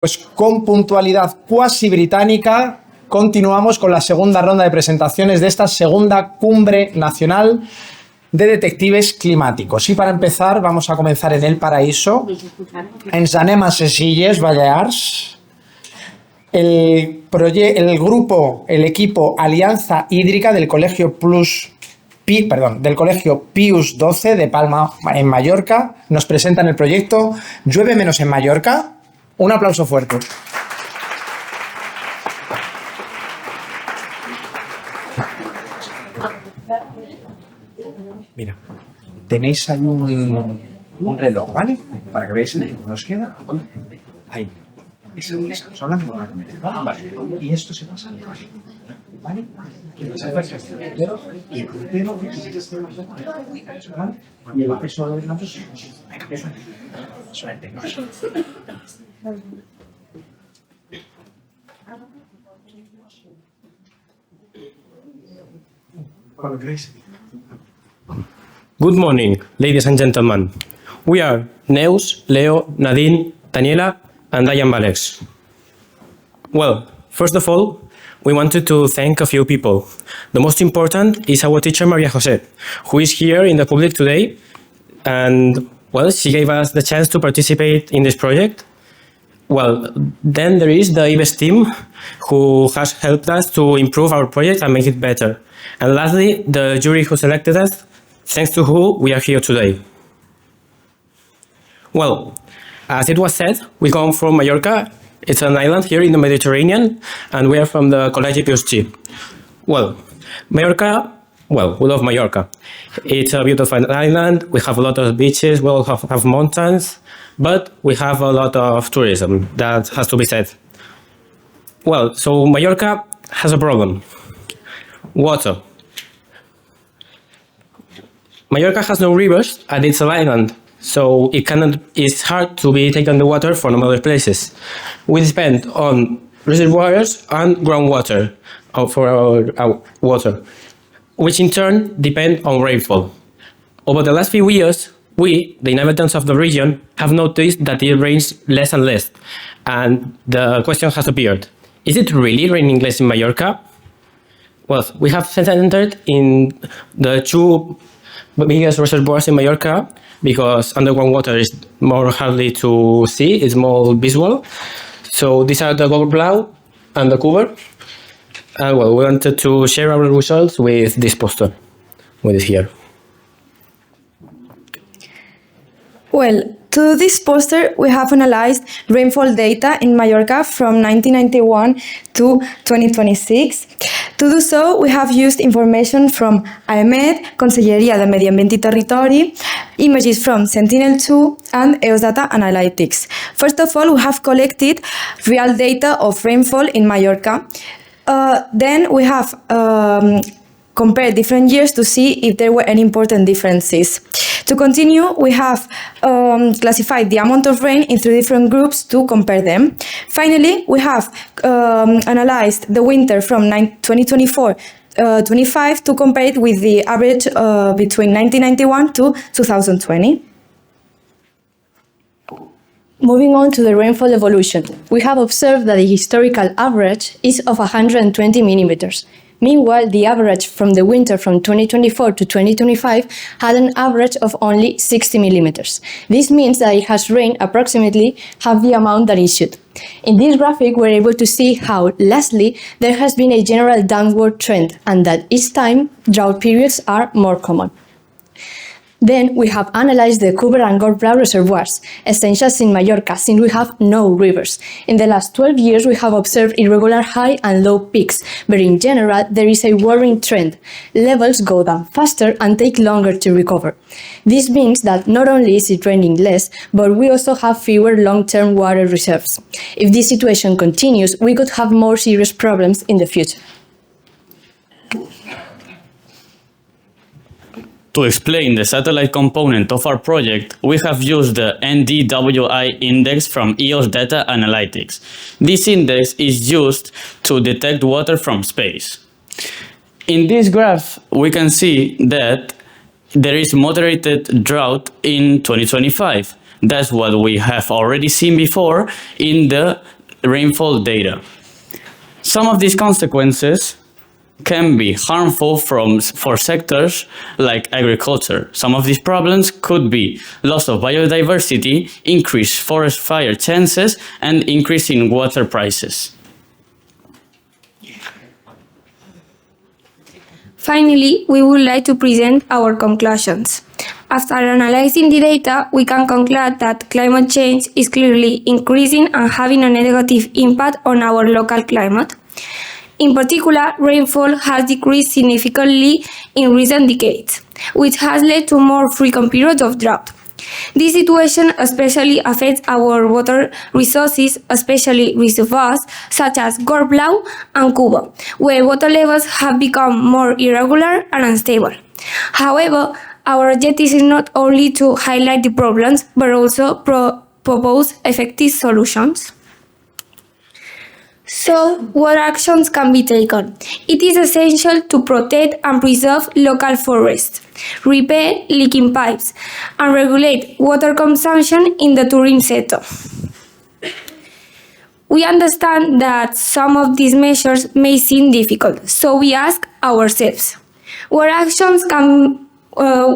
Pues con puntualidad cuasi británica, continuamos con la segunda ronda de presentaciones de esta segunda Cumbre Nacional de Detectives Climáticos. Y para empezar, vamos a comenzar en el paraíso, ens anem a les Illes Balears. El equipo Alianza Hídrica del Colegio Pius XII de Palma, en Mallorca, nos presentan el proyecto Llueve menos en Mallorca. Un aplauso fuerte. Mira, tenéis ahí un reloj, ¿vale? Para que veáis cómo nos queda. Ahí. Son las ¿vale? Y esto se pasa al ¿vale? Y el puntero, ¿vale? Y el peso de los suerte. Good morning, ladies and gentlemen. We are Neus, Leo, Nadine, Daniela, and I am Alex. Well, first of all, we wanted to thank a few people. The most important is our teacher Maria Jose, who is here in the public today, and well, she gave us the chance to participate in this project. Well, then there is the IBES team, who has helped us to improve our project and make it better. And lastly, the jury who selected us, thanks to who we are here today. Well, as it was said, we come from Mallorca. It's an island here in the Mediterranean, and we are from the Colegio Pius XII. Well, Mallorca, well, we love Mallorca. It's a beautiful island. We have a lot of beaches. We all have mountains, but we have a lot of tourism. That has to be said. Well, so Mallorca has a problem. Water. Mallorca has no rivers, and it's an island, so it's hard to be taken the water from other places. We depend on reservoirs and groundwater for our water, which in turn depend on rainfall. Over the last few years, we, the inhabitants of the region, have noticed that it rains less and less, and the question has appeared: is it really raining less in Mallorca? Well, we have centered in the two biggest reservoirs in Mallorca, because underground water is more hardly to see, it's more visual. So these are the Goldblau and the Cumbre. And well, we wanted to share our results with this poster, with it here. Well, to this poster, we have analyzed rainfall data in Mallorca from 1991 to 2026. To do so, we have used information from AEMET, Conselleria de Medi Ambient y Territori, images from Sentinel-2, and EOS Data Analytics. First of all, we have collected real data of rainfall in Mallorca. Then we have compared different years to see if there were any important differences. To continue, we have classified the amount of rain in 3 different groups to compare them. Finally, we have analyzed the winter from 2024-25 to compare it with the average between 1991 to 2020. Moving on to the rainfall evolution, we have observed that the historical average is of 120 millimeters. Meanwhile, the average from the winter from 2024 to 2025 had an average of only 60 millimeters. This means that it has rained approximately half the amount that it should. In this graphic, we're able to see how, lastly, there has been a general downward trend, and that each time drought periods are more common. Then we have analyzed the Cumbre and Goldblau reservoirs, essentials in Mallorca, since we have no rivers. In the last 12 years, we have observed irregular high and low peaks, but in general, there is a worrying trend. Levels go down faster and take longer to recover. This means that not only is it raining less, but we also have fewer long-term water reserves. If this situation continues, we could have more serious problems in the future. To explain the satellite component of our project, we have used the NDWI index from EOS Data Analytics. This index is used to detect water from space. In this graph, we can see that there is moderated drought in 2025, That's what we have already seen before in the rainfall data. Some of these consequences can be harmful for sectors like agriculture. Some of these problems could be loss of biodiversity, increased forest fire chances, and increase in water prices. Finally, we would like to present our conclusions. After analyzing the data, we can conclude that climate change is clearly increasing and having a negative impact on our local climate. In particular, rainfall has decreased significantly in recent decades, which has led to more frequent periods of drought. This situation especially affects our water resources, especially reservoirs such as Gorblau and Cuba, where water levels have become more irregular and unstable. However, our objective is not only to highlight the problems, but also propose effective solutions. So, what actions can be taken? It is essential to protect and preserve local forests, repair leaking pipes, and regulate water consumption in the tourism sector. We understand that some of these measures may seem difficult, so we ask ourselves, what actions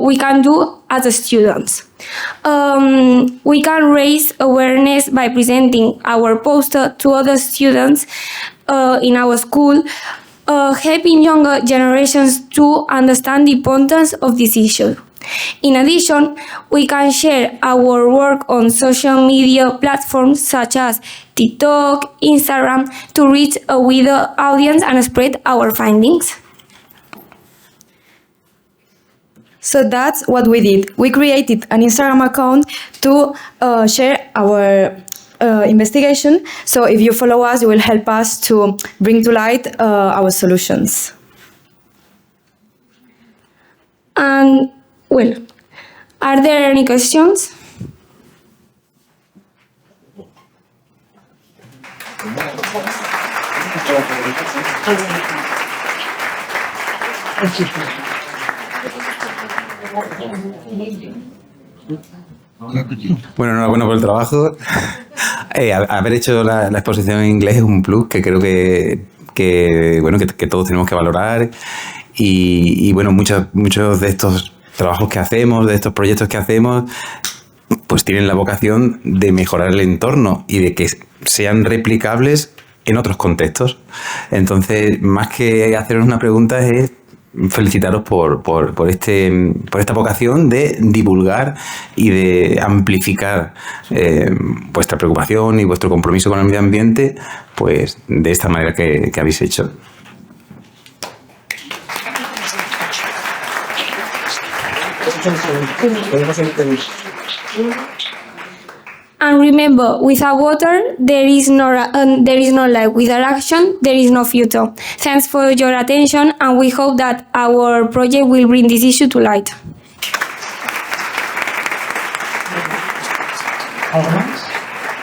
we can do as students? We can raise awareness by presenting our poster to other students in our school, helping younger generations to understand the importance of this issue. In addition, we can share our work on social media platforms such as TikTok, Instagram, to reach a wider audience and spread our findings. So that's what we did. We created an Instagram account to share our investigation. So if you follow us, you will help us to bring to light our solutions. And, well, are there any questions? Bueno, enhorabuena por el trabajo. Haber hecho la exposición en inglés es un plus que creo que todos tenemos que valorar. Y bueno, muchos de estos trabajos que hacemos, de estos proyectos que hacemos, pues tienen la vocación de mejorar el entorno y de que sean replicables en otros contextos. Entonces, más que haceros una pregunta, es felicitaros por esta vocación de divulgar y de amplificar vuestra preocupación y vuestro compromiso con el medio ambiente, pues de esta manera que habéis hecho. And remember, without water, there is no life. Without action, there is no future. Thanks for your attention, and we hope that our project will bring this issue to light. ¿Algo más?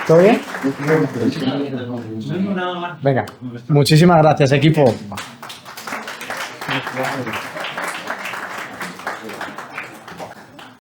¿Todo bien? Venga, muchísimas gracias, equipo.